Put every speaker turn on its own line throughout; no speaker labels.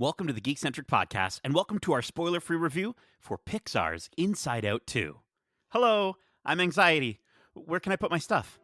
Welcome to the Geekcentric podcast, and welcome to our spoiler-free review for Pixar's Inside Out 2. Hello, I'm Anxiety. Where can I put my stuff?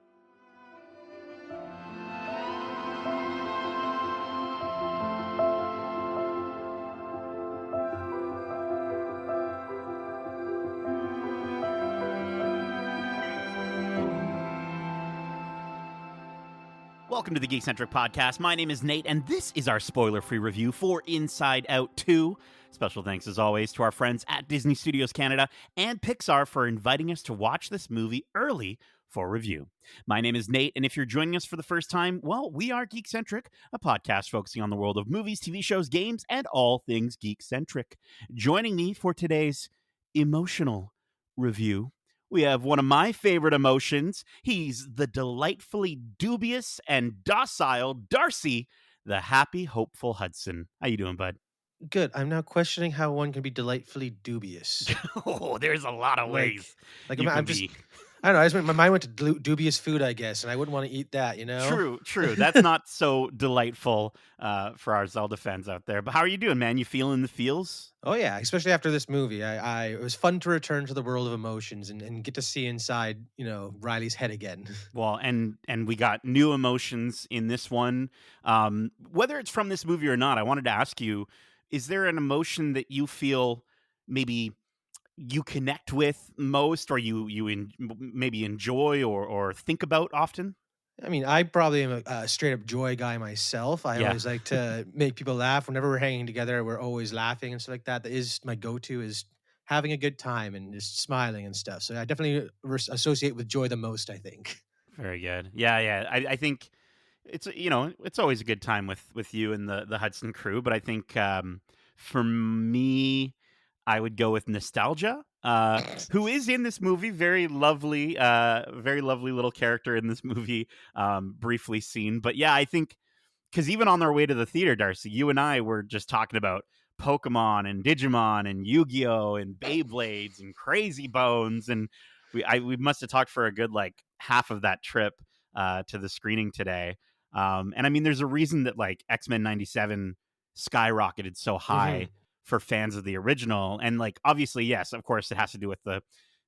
Welcome to the Geekcentric podcast. My name is Nate, and this is our spoiler-free review for Inside Out 2. Special thanks, as always, to our friends at Disney Studios Canada and Pixar for inviting us to watch this movie early for review. My name is Nate, and if you're joining us for the first time, well, we are Geekcentric, a podcast focusing on the world of movies, TV shows, games, and all things Geekcentric. Joining me for today's emotional review, we have one of my favorite emotions. He's the delightfully dubious and docile Darcy, the happy, hopeful Hudson. How you doing, bud?
Good. I'm now questioning how one can be delightfully dubious.
Oh, there's a lot of
Like,
ways
like
you
I'm
can
just,
be.
I don't know. My mind went to dubious food, I guess, and I wouldn't want to eat that,
True. That's not so delightful for our Zelda fans out there. But how are you doing, man? You feeling the feels?
Oh yeah, especially after this movie. It was fun to return to the world of emotions and get to see inside, Riley's head again.
Well, and we got new emotions in this one. Whether it's from this movie or not, I wanted to ask you: is there an emotion that you feel maybe you connect with most, or maybe enjoy or think about often?
I mean, I probably am a straight up joy guy myself. I
Yeah,
always like to make people laugh. Whenever we're hanging together, we're always laughing and stuff like that. That is my go to is having a good time and just smiling and stuff. So I definitely associate with joy the most, I think.
very good. Yeah. I think it's always a good time with you and the Hudson crew, but I think for me, I would go with nostalgia. Who is in this movie? Very lovely little character in this movie. Briefly seen, but yeah, I think because even on our way to the theater, Darcy, you and I were just talking about Pokemon and Digimon and Yu-Gi-Oh and Beyblades and Crazy Bones, and we must have talked for a good like half of that trip to the screening today. And I mean, there's a reason that like X-Men '97 skyrocketed so high
Hmm.
for fans of the original, and like obviously, yes, of course, it has to do with the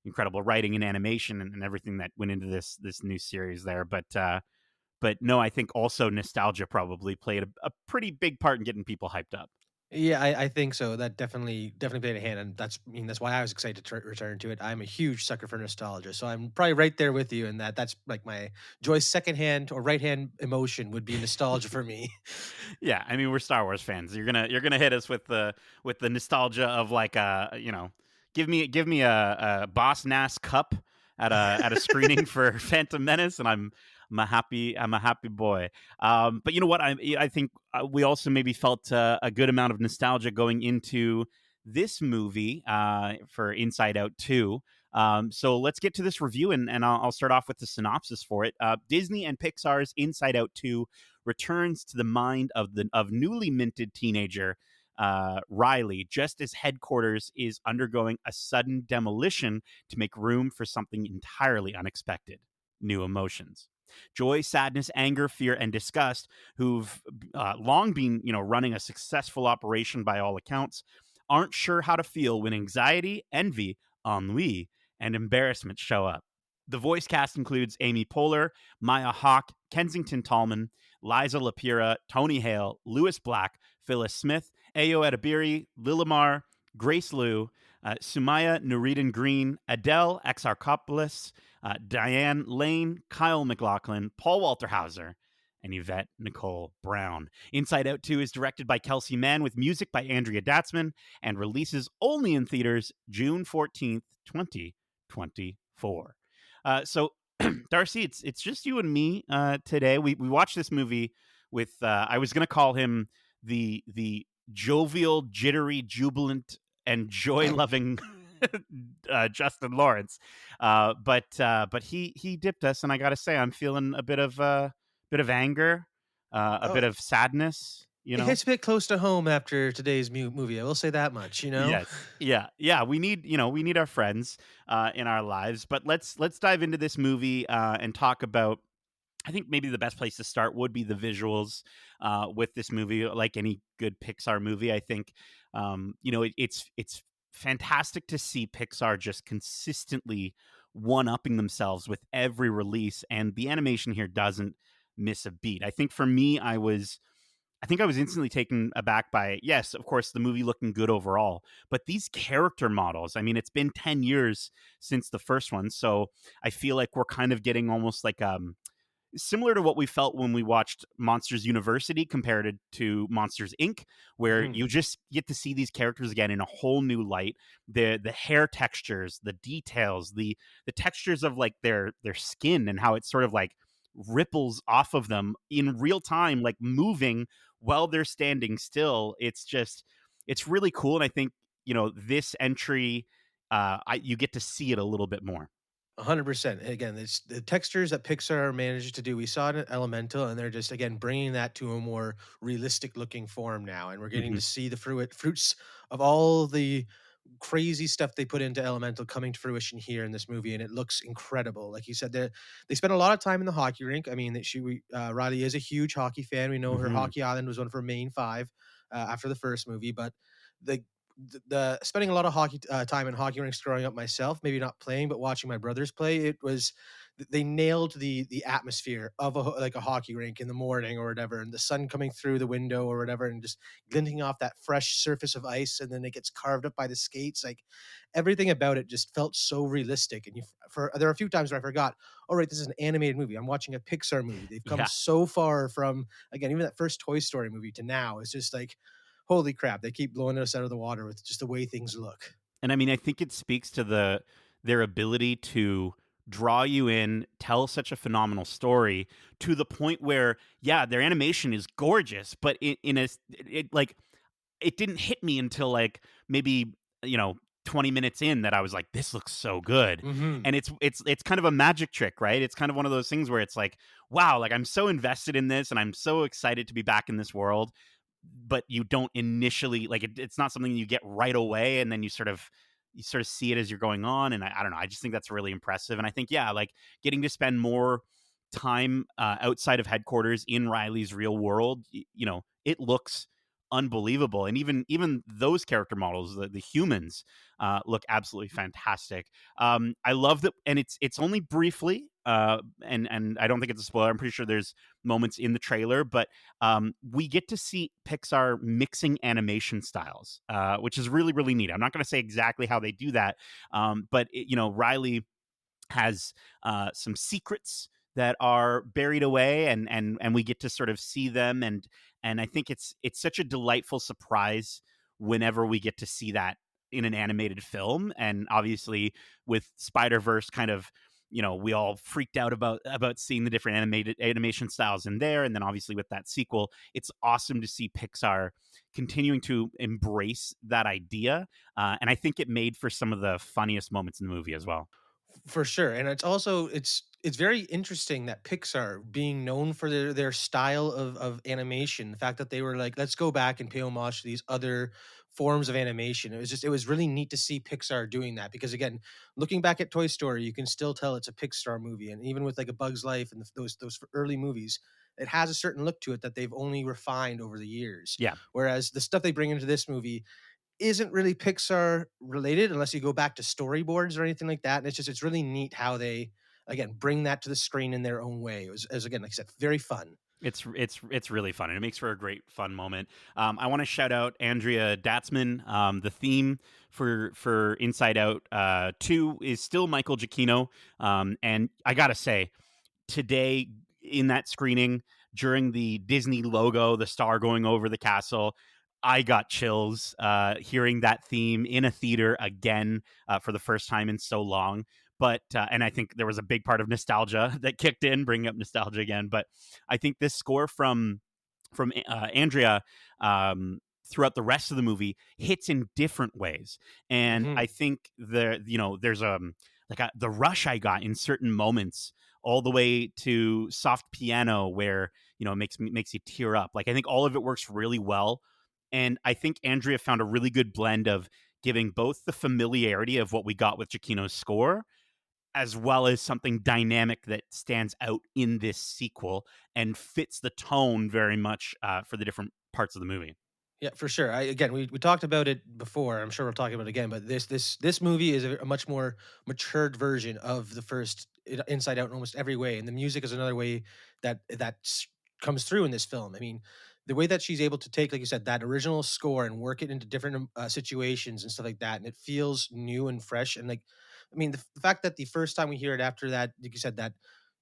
incredible writing and animation and everything that went into this new series there, but no, I think also nostalgia probably played a pretty big part in getting people hyped up.
Yeah, I think so. That definitely played a hand, and that's why I was excited to return to it. I'm a huge sucker for nostalgia, so I'm probably right there with you in that. That's like my joy's second hand or right hand emotion would be nostalgia for me.
Yeah, I mean we're Star Wars fans. You're gonna hit us with the nostalgia of like give me a Boss Nass cup at a screening for Phantom Menace, and I'm a happy boy. But you know what? I think we also maybe felt a good amount of nostalgia going into this movie for Inside Out 2. So let's get to this review, and I'll start off with the synopsis for it. Disney and Pixar's Inside Out 2 returns to the mind of newly minted teenager Riley, just as headquarters is undergoing a sudden demolition to make room for something entirely unexpected: new emotions. Joy, sadness, anger, fear, and disgust, who've long been, running a successful operation by all accounts, aren't sure how to feel when anxiety, envy, ennui, and embarrassment show up. The voice cast includes Amy Poehler, Maya Hawke, Kensington Tallman, Liza Lapira, Tony Hale, Lewis Black, Phyllis Smith, Ayo Edebiri, Lilimar, Grace Liu, Sumaya Nureddin Green, Adele Exarchopoulos, Diane Lane, Kyle MacLachlan, Paul Walter Hauser, and Yvette Nicole Brown. Inside Out 2 is directed by Kelsey Mann with music by Andrea Datzman and releases only in theaters June 14th, 2024. So, Darcy, it's just you and me today. We watched this movie with I was going to call him the jovial, jittery, jubilant, and joy loving Justin Lawrence, but he dipped us, and I got to say, I'm feeling a bit of anger, a
Oh,
bit of sadness.
it hits a bit close to home after today's movie. I will say that much.
Yes. Yeah. We need our friends in our lives, but let's dive into this movie and talk about I think maybe the best place to start would be the visuals with this movie. Like any good Pixar movie, I think it's fantastic to see Pixar just consistently one upping themselves with every release, and the animation here doesn't miss a beat. I think for me, I think I was instantly taken aback by, yes, of course, the movie looking good overall, but these character models. I mean, it's been 10 years since the first one, so I feel like we're kind of getting almost like similar to what we felt when we watched Monsters University compared to Monsters Inc., where
Mhm.
you just get to see these characters again in a whole new light. The hair textures, the details, the textures of like their skin and how it sort of like ripples off of them in real time, like moving while they're standing still. It's really cool, and I think this entry, you get to see it a little bit more.
100%. Again, it's the textures that Pixar managed to do. We saw it in Elemental, and they're just again bringing that to a more realistic looking form now, and we're getting
Hmm.
to see the fruits of all the crazy stuff they put into Elemental coming to fruition here in this movie, and it looks incredible. Like you said, they spent a lot of time in the hockey rink. I mean, that Riley is a huge hockey fan. We know her
Hmm.
hockey island was one of her main five after the first movie, but the the spending a lot of hockey time in hockey rinks growing up myself, maybe not playing, but watching my brothers play, it was they nailed the atmosphere of like a hockey rink in the morning or whatever, and the sun coming through the window or whatever, and just glinting off that fresh surface of ice, and then it gets carved up by the skates. Like everything about it just felt so realistic. And for there are a few times where I forgot, all right, this is an animated movie. I'm watching a Pixar movie. They've come
Yeah.
so far from again even that first Toy Story movie to now. It's just like holy crap, they keep blowing us out of the water with just the way things look.
And I mean, I think it speaks to their ability to draw you in, tell such a phenomenal story to the point where, yeah, their animation is gorgeous, but like it didn't hit me until like maybe you know 20 minutes in that I was like, this looks so good.
Mhm.
And it's kind of a magic trick, right? It's kind of one of those things where it's like, wow, like I'm so invested in this and I'm so excited to be back in this world, but you don't initially like it's not something you get right away, and then you sort of see it as you're going on. And I don't know, I just think that's really impressive. And I think, yeah, like getting to spend more time outside of headquarters in Riley's real world, it looks unbelievable. And even those character models, the humans, look absolutely fantastic. I love that, and it's only briefly, and I don't think it's a spoiler. I'm pretty sure there's moments in the trailer, but we get to see Pixar mixing animation styles, which is really, really neat. I'm not going to say exactly how they do that, but Riley has some secrets that are buried away, and we get to sort of see them, and I think it's such a delightful surprise whenever we get to see that in an animated film. And obviously with Spider-Verse kind of, we all freaked out about seeing the different animated animation styles in there, and then obviously with that sequel, it's awesome to see Pixar continuing to embrace that idea, and I think it made for some of the funniest moments in the movie as well.
For sure, and it's also it's very interesting that Pixar, being known for their style of animation, the fact that they were like, let's go back and pay homage to these other forms of animation. It was really neat to see Pixar doing that because again, looking back at Toy Story, you can still tell it's a Pixar movie, and even with like A Bug's Life and those early movies, it has a certain look to it that they've only refined over the years.
Yeah.
Whereas the stuff they bring into this movie isn't really Pixar related unless you go back to storyboards or anything like that. And it's really neat how they again bring that to the screen in their own way. It was as again, like I said, very fun.
It's really fun, and it makes for a great fun moment. I want to shout out Andrea Datzman. The theme for Inside Out 2 is still Michael Giacchino, and I gotta say, today in that screening during the Disney logo, the star going over the castle, I got chills hearing that theme in a theater again for the first time in so long. But and I think there was a big part of nostalgia that kicked in, bringing up nostalgia again. But I think this score from Andrea, throughout the rest of the movie hits in different ways, and I
Mhm.
think there's like the rush I got in certain moments, all the way to soft piano where it makes you tear up. Like I think all of it works really well, and I think Andrea found a really good blend of giving both the familiarity of what we got with Giacchino's score, as well as something dynamic that stands out in this sequel and fits the tone very much for the different parts of the movie.
Yeah, for sure. Again, we talked about it before. I'm sure we'll talk about it again. But this movie is a much more matured version of the first Inside Out in almost every way, and the music is another way that comes through in this film. I mean, the way that she's able to take, like you said, that original score and work it into different situations and stuff like that, and it feels new and fresh. And like, I mean, the fact that the first time we hear it after that, like you said, that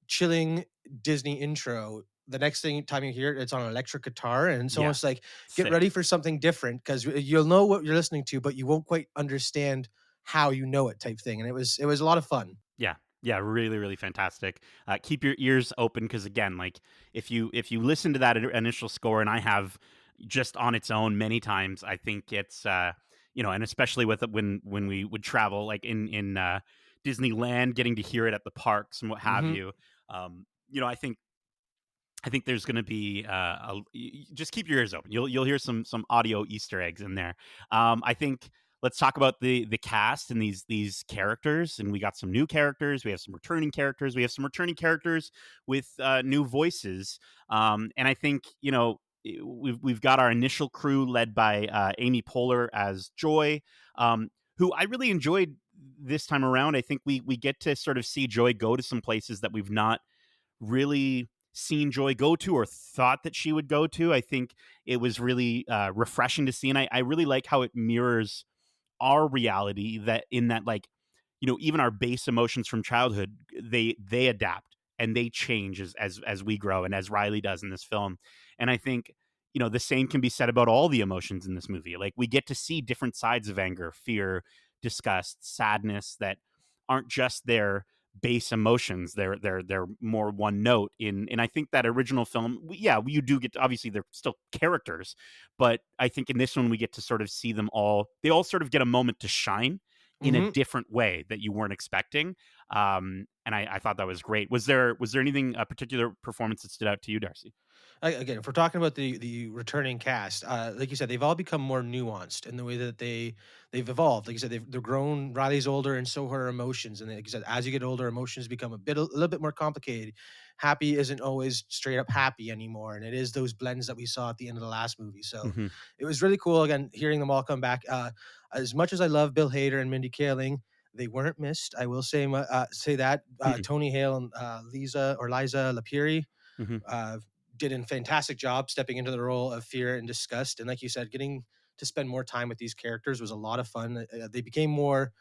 chilling Disney intro. The next time you hear it, it's on an electric guitar, and it's
Yeah,
almost like get ready
sick.
for something different because you'll know what you're listening to, but you won't quite understand how you know it, type thing. And it was a lot of fun.
Yeah. Yeah, really, really fantastic. Keep your ears open because again, like if you listen to that initial score, and I have just on its own many times, I think it's and especially with it when we would travel, like in Disneyland, getting to hear it at the parks and what have
Hmm.
you. I think there's going to be just keep your ears open. You'll hear some audio Easter eggs in there. I think let's talk about the cast and these characters. And we got some new characters. We have some returning characters. We have some returning characters with new voices. And I think we've got our initial crew led by Amy Poehler as Joy, who I really enjoyed this time around. I think we get to sort of see Joy go to some places that we've not really seen Joy go to or thought that she would go to. I think it was really refreshing to see, and I really like how it mirrors our reality, that in that, like, even our base emotions from childhood, they adapt and they change as we grow, and as Riley does in this film. And I think the same can be said about all the emotions in this movie. Like, we get to see different sides of anger, fear, disgust, sadness, that aren't just their base emotions. They're more one note in I think that original film, yeah, you do get obviously they're still characters, but I think in this one we get to sort of see them all. They all sort of get a moment to shine in a
Hmm.
different way that you weren't expecting. And I thought that was great. Was there anything, a particular performance that stood out to you, Darcy?
Again, if we're talking about the returning cast, like you said, they've all become more nuanced in the way that they've evolved. Like you said, they've grown. Riley's older, and so her emotions. And like you said, as you get older, emotions become a little bit more complicated. Happy isn't always straight up happy anymore, and it is those blends that we saw at the end of the last movie. So
Hmm.
it was really cool again hearing them all come back. As much as I love Bill Hader and Mindy Kaling, they weren't missed. I will say that Tony Hale and Liza Lapiri
Hmm.
uh, did a fantastic job stepping into the role of fear and disgust. And like you said, getting to spend more time with these characters was a lot of fun. They became more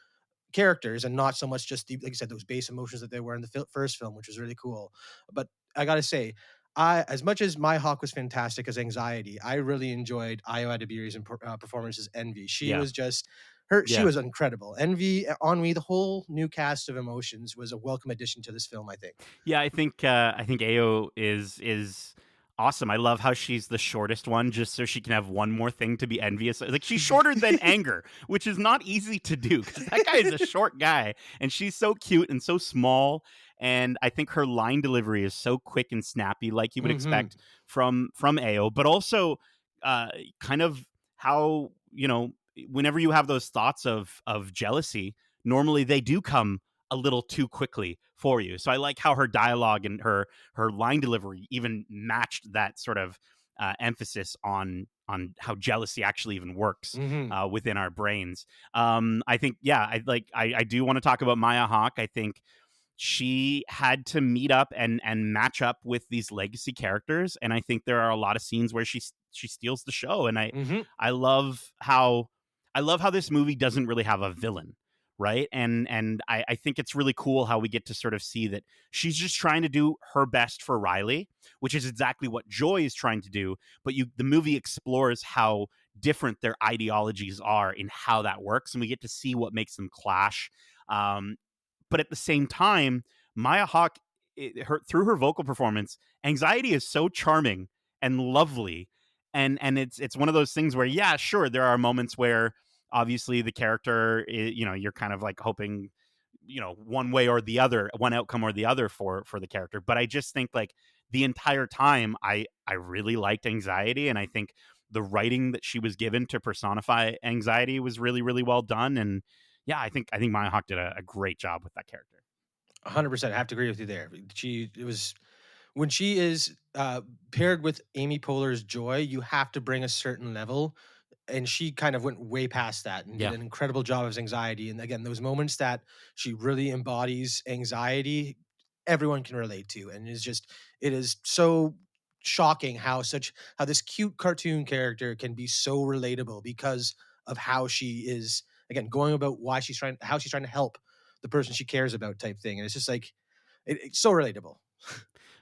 characters and not so much just like you said, those base emotions that they were in the first film, which was really cool. But I gotta say, as much as My Hawk was fantastic as Anxiety, I really enjoyed Ayo Adebiri's performance as Envy. She
Yeah.
was just her. She
Yeah.
was incredible. Envy, Ennui, the whole new cast of emotions was a welcome addition to this film. I think.
Yeah, I think Ao is awesome. I love how she's the shortest one, just so she can have one more thing to be envious of. Like, she's shorter than Anger, which is not easy to do because that guy is a short guy, and she's so cute and so small. And I think her line delivery is so quick and snappy, like you would
Hmm.
expect from Ao, but also uh, kind of how whenever you have those thoughts of jealousy, normally they do come a little too quickly for you. So I like how her dialogue and her line delivery even matched that sort of emphasis on how jealousy actually even works
Hmm.
within our brains. I think, yeah, I do want to talk about Maya Hawke. I think she had to meet up and match up with these legacy characters, and I think there are a lot of scenes where she steals the show. And
Hmm.
I love how this movie doesn't really have a villain, right? And I think it's really cool how we get to sort of see that she's just trying to do her best for Riley, which is exactly what Joy is trying to do. But the movie explores how different their ideologies are in how that works, and we get to see what makes them clash. But at the same time, Maya Hawke, through her vocal performance, Anxiety is so charming and lovely. And it's one of those things where, yeah, sure, there are moments where obviously the character, you're kind of like hoping, one way or the other, one outcome or the other for the character. But I just think, like, the entire time, I really liked Anxiety, and I think the writing that she was given to personify Anxiety was really, really well done. And yeah, I think Maya Hawke did a great job with that character.
100%. I have to agree with you there. She it was when she is paired with Amy Poehler's Joy, you have to bring a certain level, and she kind of went way past that and did
Yeah.
an incredible job of anxiety. And again, those moments that she really embodies anxiety, everyone can relate to, and it is so shocking how this cute cartoon character can be so relatable because of how she is again going about why she's trying how she's trying to help the person she cares about type thing, and it's just like it's so relatable.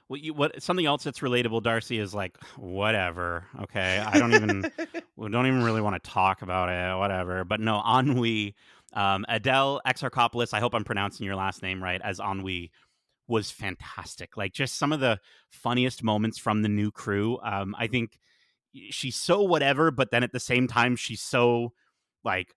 What something else that's relatable, Darcy, is like whatever. Okay, I don't even we don't even really want to talk about it. Whatever, but no, Ennui, Adele Exarchopoulos. I hope I'm pronouncing your last name right. As Ennui was fantastic. Like just some of the funniest moments from the new crew. I think she's so whatever, but then at the same time she's so like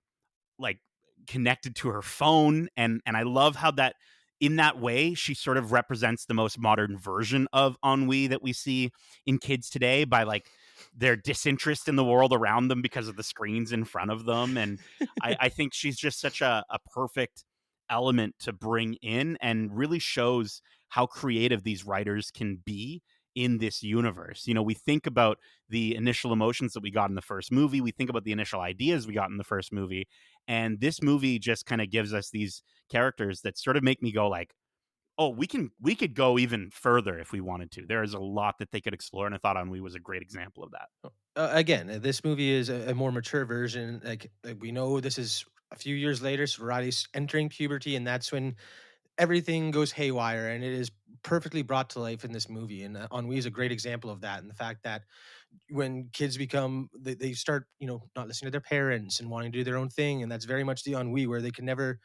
like connected to her phone, and I love how that in that way she sort of represents the most modern version of ennui that we see in kids today by like their disinterest in the world around them because of the screens in front of them. And I think she's just such a perfect element to bring in and really shows how creative these writers can be in this universe. You know, we think about the initial emotions that we got in the first movie, we think about the initial ideas we got in the first movie, and this movie just kind of gives us these characters that sort of make me go like, oh, we could go even further if we wanted to. There is a lot that they could explore, and I thought Ennui was a great example of that.
Again, this movie is a more mature version. Like we know this is a few years later, so Riley's entering puberty, and that's when everything goes haywire, and it is perfectly brought to life in this movie. And Ennui is a great example of that, and the fact that when kids they start not listening to their parents and wanting to do their own thing, and that's very much the ennui where they're never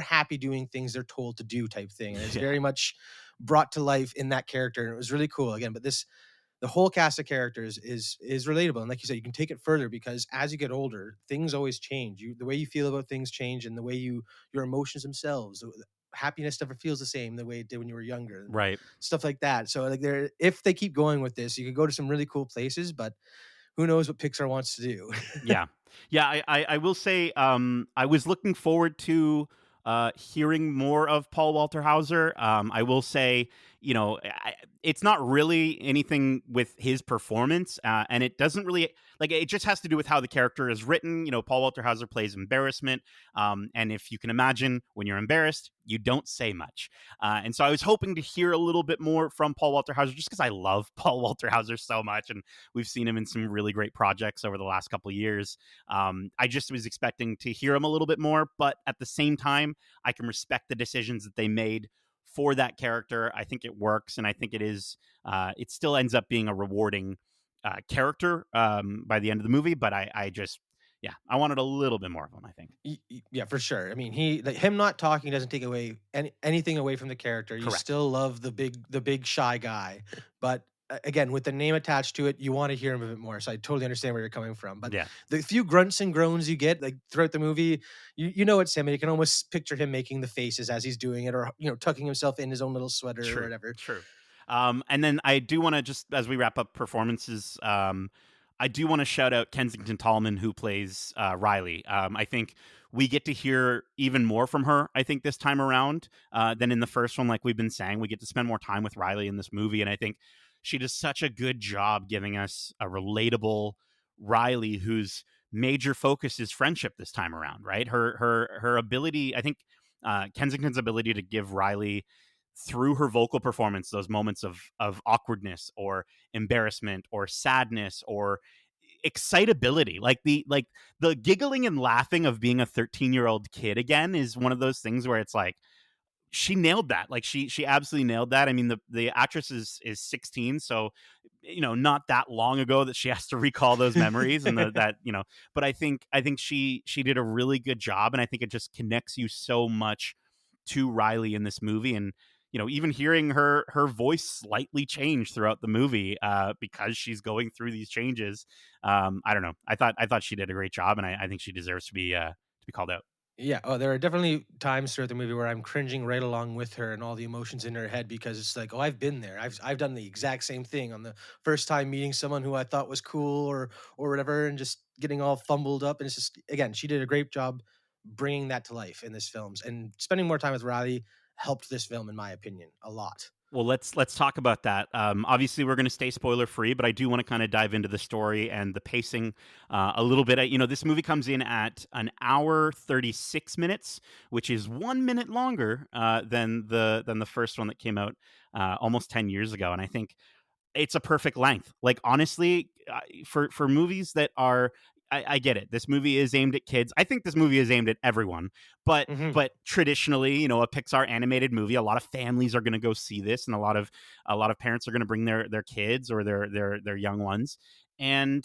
happy doing things they're told to do type thing, and it's
Yeah,
very much brought to life in that character, and it was really cool again. But this the whole cast of characters is relatable, and like you said, you can take it further because as you get older things always change. The way you feel about things change, and the way your emotions themselves, happiness never feels the same the way it did when you were younger, and
right.
stuff like that. So like there if they keep going with this, you could go to some really cool places, but who knows what Pixar wants to do.
Yeah. Yeah, I will say, I was looking forward to, hearing more of Paul Walter Hauser. I will say, you know, it's not really anything with his performance, and it doesn't really like, it just has to do with how the character is written. You know, Paul Walter Hauser plays embarrassment, and if you can imagine, when you're embarrassed, you don't say much. And so I was hoping to hear a little bit more from Paul Walter Hauser just because I love Paul Walter Hauser so much, and we've seen him in some really great projects over the last couple of years. I just was expecting to hear him a little bit more, but at the same time, I can respect the decisions that they made for that character. I think it works, and I think it is. It still ends up being a rewarding character by the end of the movie. But I just, yeah, I wanted a little bit more of him. I think.
Yeah, for sure. I mean, him not talking doesn't take away anything away from the character. You
Correct.
still love the big shy guy, but again, with the name attached to it, you want to hear him a bit more. So I totally understand where you're coming from. But
Yeah.
the few grunts and groans you get like throughout the movie, you know it's him, and you can almost picture him making the faces as he's doing it, or tucking himself in his own little sweater or
True,
whatever.
true. And then I do want to just, as we wrap up performances, I do want to shout out Kensington Tallman, who plays Riley. I think we get to hear even more from her, I think, this time around than in the first one. Like we've been saying, we get to spend more time with Riley in this movie. And I think she does such a good job giving us a relatable Riley whose major focus is friendship this time around, right? Her ability, I think, Kensington's ability to give Riley through her vocal performance those moments of awkwardness or embarrassment or sadness or excitability, like the giggling and laughing of being a 13-year-old kid again is one of those things where it's like she nailed that. Like she absolutely nailed that. I mean, the actress is 16, so not that long ago that she has to recall those memories and that but I think she did a really good job, and I think it just connects you so much to Riley in this movie. And even hearing her voice slightly change throughout the movie because she's going through these changes. I don't know. I thought she did a great job, and I think she deserves to be called out.
Yeah, oh, there are definitely times throughout the movie where I'm cringing right along with her and all the emotions in her head because it's like, oh, I've been there. I've done the exact same thing on the first time meeting someone who I thought was cool or whatever, and just getting all fumbled up. And it's just again, she did a great job bringing that to life in this films and spending more time with Riley. helped this film, in my opinion, a lot.
Well, let's talk about that. Obviously, we're going to stay spoiler free, but I do want to kind of dive into the story and the pacing a little bit. This movie comes in at an hour 36 minutes, which is 1 minute longer than the first one that came out almost 10 years ago. And I think it's a perfect length. Like honestly, for movies that are, I get it. This movie is aimed at kids. I think this movie is aimed at everyone. But
Hmm.
but traditionally, a Pixar animated movie, a lot of families are going to go see this, and a lot of parents are going to bring their kids or their young ones. And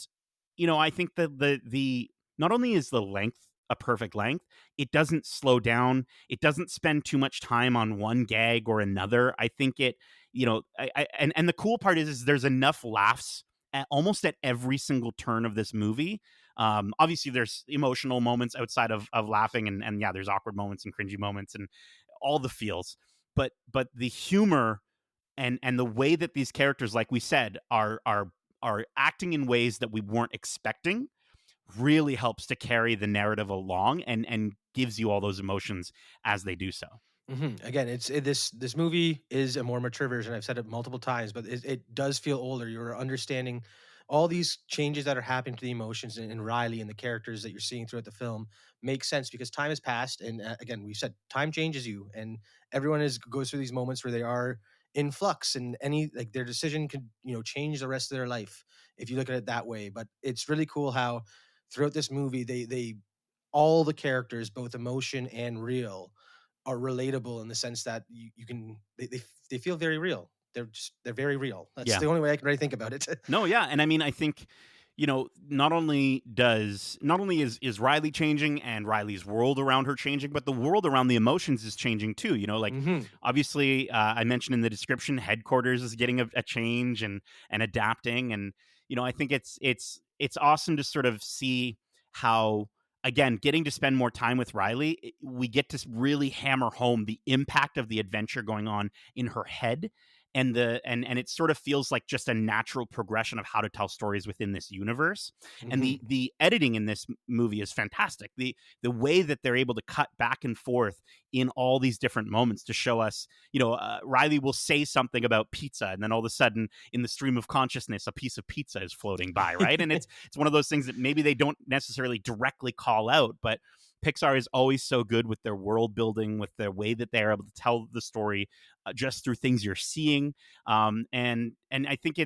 I think that the not only is the length a perfect length, it doesn't slow down. It doesn't spend too much time on one gag or another. I think it and the cool part is there's enough laughs at almost at every single turn of this movie. Obviously, there's emotional moments outside of laughing, and yeah, there's awkward moments and cringy moments and all the feels. But the humor and the way that these characters, like we said, are acting in ways that we weren't expecting really helps to carry the narrative along and gives you all those emotions as they do so.
Again, this movie is a more mature version. I've said it multiple times, but it does feel older. You're understanding all these changes that are happening to the emotions in Riley and the characters that you're seeing throughout the film make sense because time has passed. And again, we said time changes you, and everyone is goes through these moments where they are in flux, and any like their decision could change the rest of their life if you look at it that way. But it's really cool how throughout this movie they all the characters, both emotion and real, are relatable in the sense that you can they feel very real. They're very real. That's
Yeah.
the only way I can really think about it.
No, yeah, and I mean, I think not only is Riley changing and Riley's world around her changing, but the world around the emotions is changing too. Like
Hmm.
obviously, I mentioned in the description, headquarters is getting a change and adapting, and I think it's awesome to sort of see how, again, getting to spend more time with Riley, we get to really hammer home the impact of the adventure going on in her head, and it sort of feels like just a natural progression of how to tell stories within this universe. And
Hmm.
the editing in this movie is fantastic. The way that they're able to cut back and forth in all these different moments to show us, Riley will say something about pizza, and then all of a sudden in the stream of consciousness a piece of pizza is floating by, right? And it's one of those things that maybe they don't necessarily directly call out, but Pixar is always so good with their world building, with the way that they're able to tell the story just through things you're seeing. And I think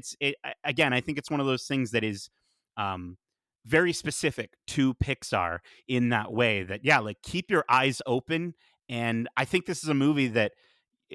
again, I think it's one of those things that is um, very specific to Pixar in that way. That yeah, like keep your eyes open. And I think this is a movie that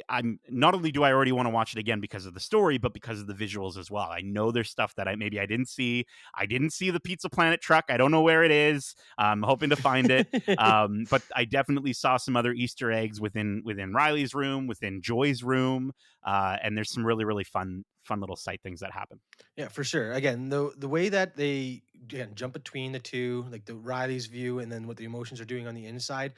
I'm not only do I already want to watch it again because of the story, but because of the visuals as well. I know there's stuff that I didn't see. I didn't see the Pizza Planet truck. I don't know where it is. I'm hoping to find it. But I definitely saw some other Easter eggs within Riley's room, within Joy's room, and there's some really really fun little sight things that happen.
Yeah, for sure. Again, the way that they again jump between the two, like the Riley's view and then what the emotions are doing on the inside,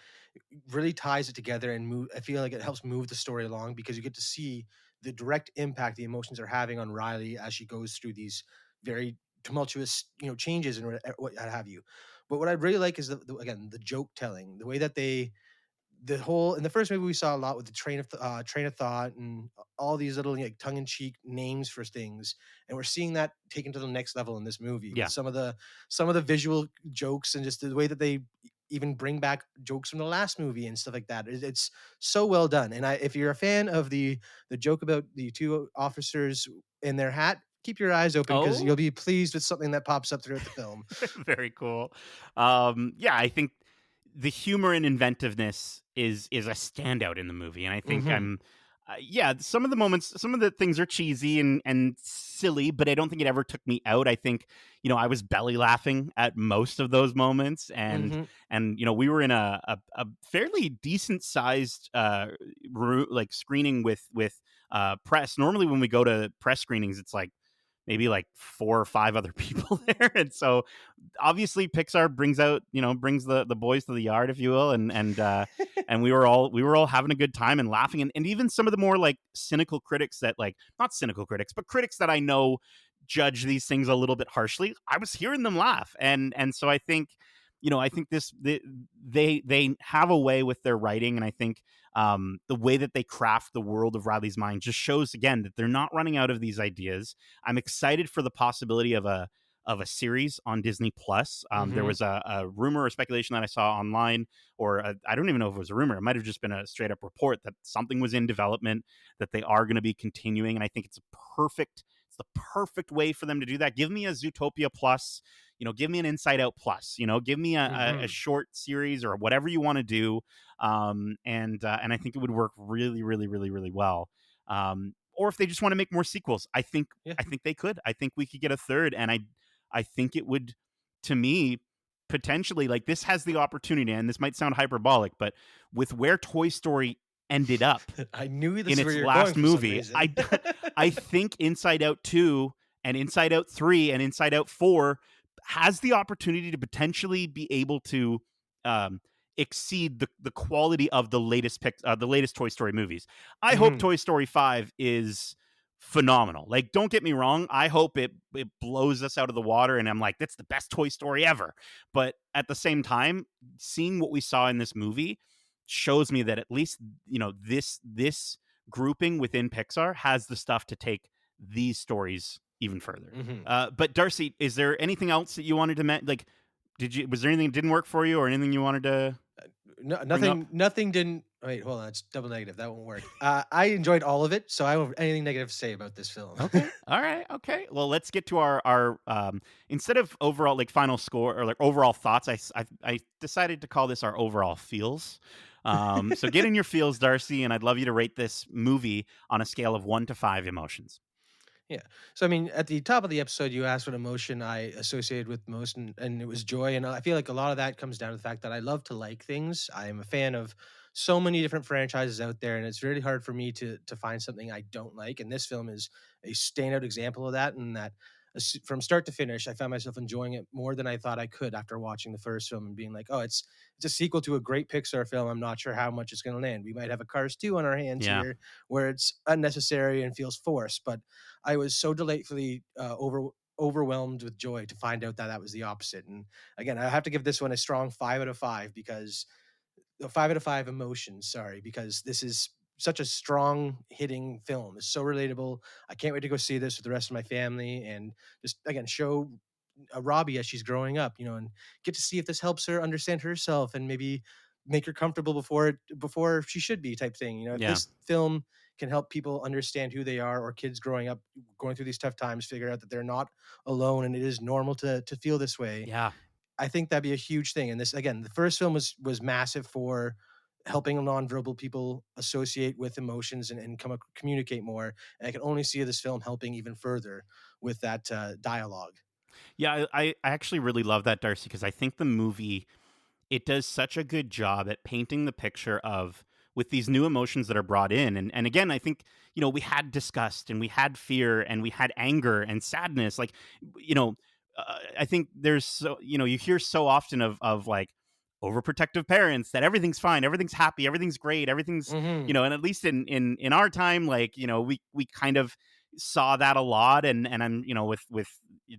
really ties it together and move. I feel like it helps move the story along because you get to see the direct impact the emotions are having on Riley as she goes through these very tumultuous, changes and what have you. But what I really like is again the joke telling, the way that the whole in the first movie we saw a lot with the train of thought and all these little like tongue-in-cheek names for things, and we're seeing that taken to the next level in this movie with
Yeah.
some of the visual jokes and just the way that they even bring back jokes from the last movie and stuff like that. It's so well done. And if you're a fan of the joke about the two officers in their hat, keep your eyes open because
Oh,
you'll be pleased with something that pops up throughout the film.
very cool. Yeah, I think the humor and inventiveness is a standout in the movie, and I think
Hmm.
yeah, some of the moments, some of the things are cheesy and silly, but I don't think it ever took me out. I think I was belly laughing at most of those moments,
Hmm.
and we were in a fairly decent sized room, like screening with press. Normally, when we go to press screenings, it's like maybe like four or five other people there, and so obviously Pixar brings the boys to the yard, if you will, and we were all having a good time and laughing, and even some of the more like cynical critics that like not cynical critics, but critics that I know judge these things a little bit harshly. I was hearing them laugh, and so I think I think they have a way with their writing, and I think the way that they craft the world of Riley's mind just shows again that they're not running out of these ideas. I'm excited for the possibility of a series on Disney Plus. There
Mhm.
was a rumor or speculation that I saw online, or I don't even know if it was a rumor. It might have just been a straight up report that something was in development, that they are going to be continuing, and I think it's the perfect way for them to do that. Give me a Zootopia Plus, give me an Inside Out Plus, give me a
Mhm.
short series or whatever you want to do, and I think it would work really, really, really, really well. Or if they just want to make more sequels,
Yeah.
I think they could. I think we could get a third, and I think it would, to me, potentially, like, this has the opportunity, and this might sound hyperbolic, but with where Toy Story ended up
I knew this
in
is where
its
you're going
last
for some
movie,
reason.
I think Inside Out 2 and Inside Out 3 and Inside Out 4 has the opportunity to potentially be able to um, exceed the quality of the latest Toy Story movies. I hope
Mhm.
Toy Story 5 is phenomenal. Like, don't get me wrong, I hope it blows us out of the water and I'm like, that's the best Toy Story ever. But at the same time, seeing what we saw in this movie shows me that at least, this grouping within Pixar has the stuff to take these stories even further.
Mhm.
But Darcy, is there anything else that you wanted to like? Was there anything that didn't work for you, or anything you wanted to
No,
bring up?
nothing didn't wait, hold on, it's double negative, that won't work. I enjoyed all of it, so I don't have anything negative to say about this film.
Okay. All right. Okay. Well, let's get to our instead of overall, like, final score or like overall thoughts. I decided to call this our overall feels. So get in your feels, Darcy, and I'd love you to rate this movie on a scale of 1 to 5 emotions.
Yeah. So I mean, at the top of the episode, you asked what emotion I associated with most, and it was joy. And I feel like a lot of that comes down to the fact that I love to like things. I am a fan of so many different franchises out there, and it's really hard for me to find something I don't like. And this film is a standout example of that. And that from start to finish, I found myself enjoying it more than I thought I could after watching the first film and being like, oh, it's a sequel to a great Pixar film. I'm not sure how much it's going to land. We might have a Cars 2 on our hands
Yeah.
here, where it's unnecessary and feels forced, but I was so delightfully overwhelmed with joy to find out that that was the opposite. And again, I have to give this one a strong 5 out of 5 because 5 out of 5 emotions. Sorry, because this is such a strong hitting film. It's so relatable. I can't wait to go see this with the rest of my family and just again show Robbie as she's growing up, and get to see if this helps her understand herself and maybe make her comfortable before she should be type thing. If
Yeah.
this film can help people understand who they are or kids growing up going through these tough times figure out that they're not alone and it is normal to feel this way.
Yeah.
I think that'd be a huge thing. And this again, the first film was massive for helping nonverbal people associate with emotions and communicate more. And I can only see this film helping even further with that dialogue.
Yeah. I actually really love that, Darcy, because I think the movie, it does such a good job at painting the picture of, with these new emotions that are brought in, and again, I think, we had disgust and we had fear and we had anger and sadness, like, you know I think there's, so, you hear so often of like overprotective parents that everything's fine, everything's happy, everything's great, everything's,
Hmm.
and at least in our time, like, we kind of saw that a lot, and I'm, with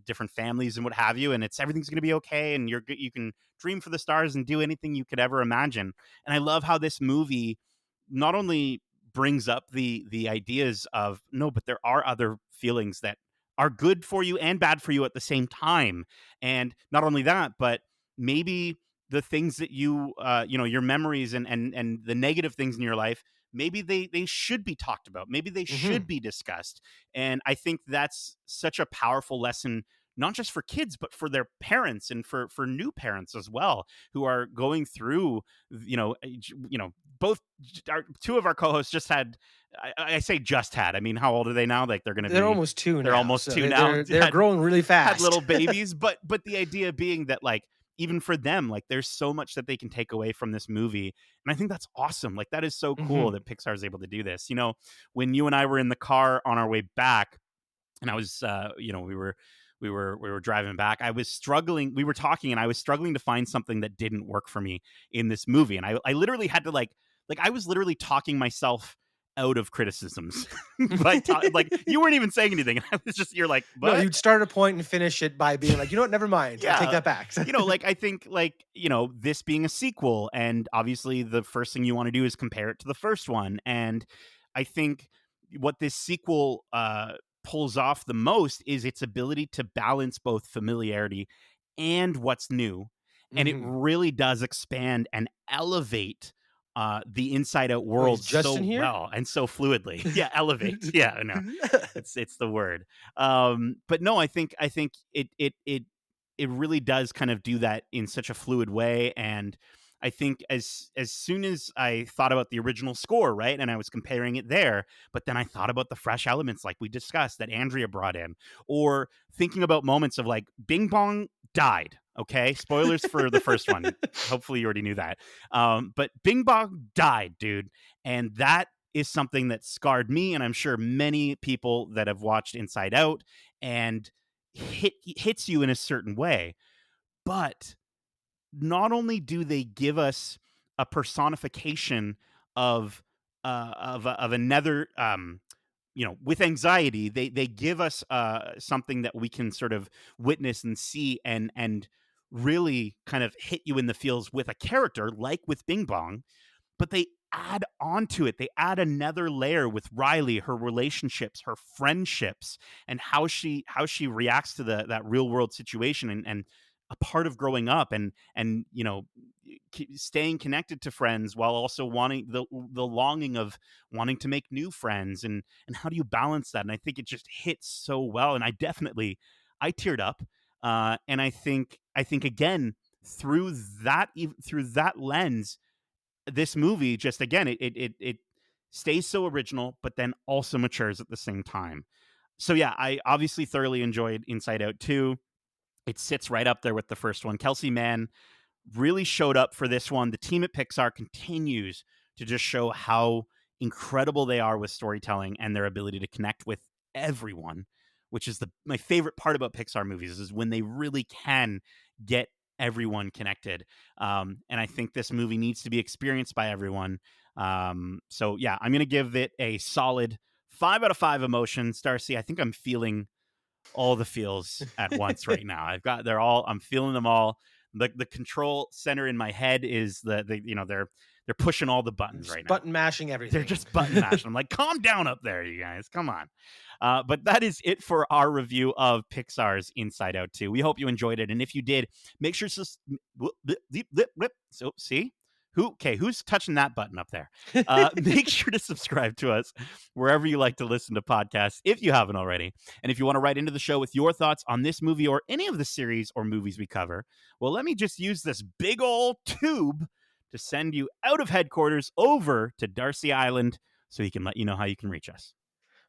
different families and what have you, and it's everything's going to be okay, and you can dream for the stars and do anything you could ever imagine. And I love how this movie not only brings up the ideas of, no, but there are other feelings that are good for you and bad for you at the same time. And not only that, but maybe the things that your memories and the negative things in your life, maybe they should be talked about, maybe they should
Hmm.
be discussed. And I think that's such a powerful lesson, not just for kids, but for their parents and for new parents as well, who are going through, both two of our co-hosts just had, I say just had, I mean, how old are they now? Like, they're going to
They're
be,
almost two
they're
now,
almost
so
two now,
they're growing really
had little
fast.
babies, but the idea being that, like, even for them, like, there's so much that they can take away from this movie. And I think that's awesome. Like, that is so cool
Hmm.
that Pixar is able to do this. When you and I were in the car on our way back, and I was, we were driving back, I was struggling, we were talking, and I was struggling to find something that didn't work for me in this movie. And I literally had to, like, I was literally talking myself out of criticisms like you weren't even saying anything. I was just you're like,
No,
but
you'd start a point and finish it by being like, "You know what? Never mind. I take
yeah,
that back."
like I think like this being a sequel, and obviously the first thing you want to do is compare it to the first one, and I think what this sequel pulls off the most is its ability to balance both familiarity and what's new, and it
Mhm.
really does expand and elevate the Inside Out
Oh, is
world so
Justin here?
well and so fluidly. Yeah, elevate. Yeah, no, it's the word. But no, I think it really does kind of do that in such a fluid way. And I think as soon as I thought about the original score, right, and I was comparing it there, but then I thought about the fresh elements like we discussed that Andrea brought in, or thinking about moments of like Bing Bong died. Okay, spoilers for the first one. Hopefully you already knew that. But Bing Bong died, dude, and that is something that scarred me, and I'm sure many people that have watched Inside Out, and hits you in a certain way. But not only do they give us a personification of of another with anxiety, they give us something that we can sort of witness and see, and really kind of hit you in the feels with a character like with Bing Bong, but they add on to it. They add another layer with Riley, her relationships, her friendships, and how she reacts to that real world situation, and a part of growing up, and staying connected to friends while also wanting the longing of wanting to make new friends, and how do you balance that? And I think it just hits so well. And I teared up, and I think again through that lens, this movie just again it stays so original, but then also matures at the same time. So yeah, I obviously thoroughly enjoyed Inside Out 2. It sits right up there with the first one. Kelsey Mann really showed up for this one. The team at Pixar continues to just show how incredible they are with storytelling and their ability to connect with everyone, which is my favorite part about Pixar movies is when they really can get everyone connected. And I think this movie needs to be experienced by everyone. So yeah, I'm going to give it a solid 5 out of 5 emotions. Darcy, I think I'm feeling all the feels at once right now. I'm feeling them all. The control center in my head is they're pushing all the buttons
Just
right now.
button mashing
They're
everything.
just button mashing. I'm like, calm down up there, you guys. Come on. But that is it for our review of Pixar's Inside Out 2. We hope you enjoyed it. And if you did, make sure to. So, see? Who's touching that button up there? Make sure to subscribe to us wherever you like to listen to podcasts if you haven't already. And if you want to write into the show with your thoughts on this movie or any of the series or movies we cover, well, let me just use this big old tube to send you out of headquarters over to Darcy Island so he can let you know how you can reach us.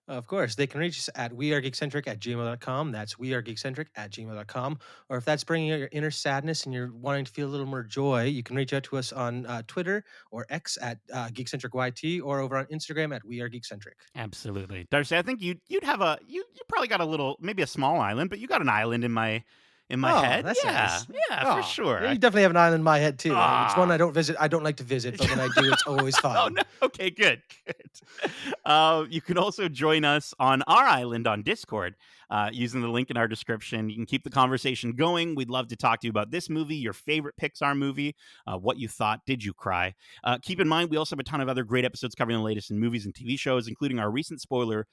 Of course, they can reach us at wearegeekcentric@gmail.com. That's wearegeekcentric@gmail.com. Or if that's bringing out your inner sadness and you're wanting to feel a little more joy, you can reach out to us on Twitter or X at GeekcentricYT, or over on Instagram at wearegeekcentric.
Absolutely. Darcy, I think you'd have you probably got a little, maybe a small island, but you got an island in my
Oh,
head.
that's
Yeah.
nice.
Yeah, for
Oh,
sure.
yeah, you definitely have an island in my head too. It's one
Ah.
I don't visit. I don't like to visit, but when I do, it's always
Oh
fun.
no. Okay, good. Good. You can also join us on our island on Discord using the link in our description. You can keep the conversation going. We'd love to talk to you about this movie, your favorite Pixar movie, what you thought. Did you cry? Keep in mind, we also have a ton of other great episodes covering the latest in movies and TV shows, including our recent spoiler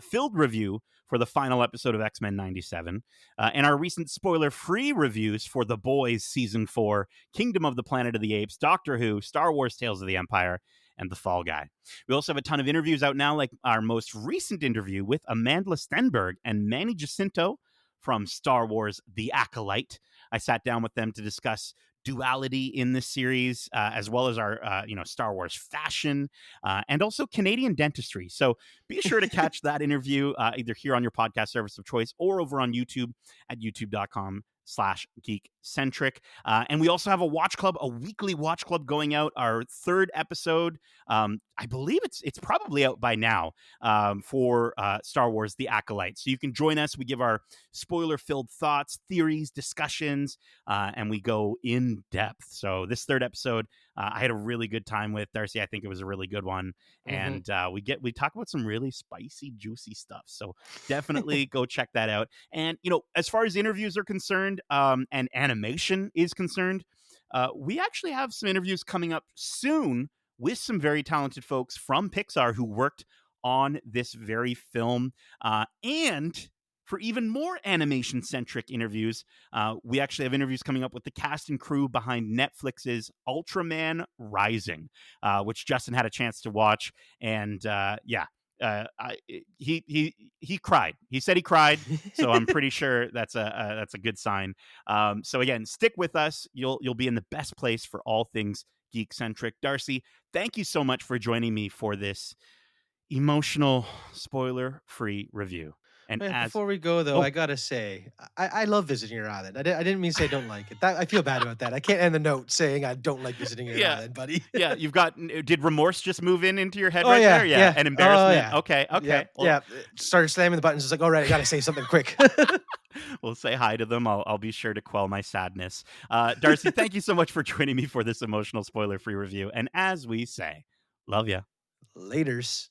filled review for the final episode of X-Men 97, and our recent spoiler-free reviews for The Boys Season 4, Kingdom of the Planet of the Apes, Doctor Who, Star Wars Tales of the Empire, and The Fall Guy. We also have a ton of interviews out now, like our most recent interview with Amanda Stenberg and Manny Jacinto from Star Wars The Acolyte. I sat down with them to discuss duality in this series, as well as our Star Wars fashion, and also Canadian dentistry. So be sure to catch that interview either here on your podcast service of choice or over on YouTube at youtube.com/geekcentric. And we also have a watch club, a weekly watch club going out. Our third episode, I believe it's probably out by now, for Star Wars: The Acolyte. So you can join us. We give our spoiler-filled thoughts, theories, discussions, and we go in depth. So this third episode, I had a really good time with Darcy. I think it was a really good one,
Mhm.
and we talk about some really spicy, juicy stuff. So definitely go check that out. And as far as interviews are concerned, and animation is concerned, we actually have some interviews coming up soon with some very talented folks from Pixar who worked on this very film. And for even more animation centric interviews, we actually have interviews coming up with the cast and crew behind Netflix's Ultraman Rising, which Justin had a chance to watch. And yeah, he cried. He said he cried, so I'm pretty sure that's a good sign. So again, stick with us. You'll be in the best place for all things Geekcentric. Darcy, thank you so much for joining me for this emotional, spoiler-free review. And
Man,
as
before we go though,
oh
I gotta say, I love visiting your island. I didn't mean to say I don't like it. That I feel bad about that. I can't end the note saying I don't like visiting your
yeah,
island, buddy.
yeah, you've got. Did remorse just move into your head
Oh
right there?
yeah,
Yeah,
yeah.
and
Oh
embarrassment.
yeah.
Okay,
Yep,
okay. Well,
yeah. Started slamming the buttons. It's like, all right, I gotta say something quick.
we'll say hi to them. I'll be sure to quell my sadness. Darcy, thank you so much for joining me for this emotional spoiler-free review. And as we say, love ya.
Laters.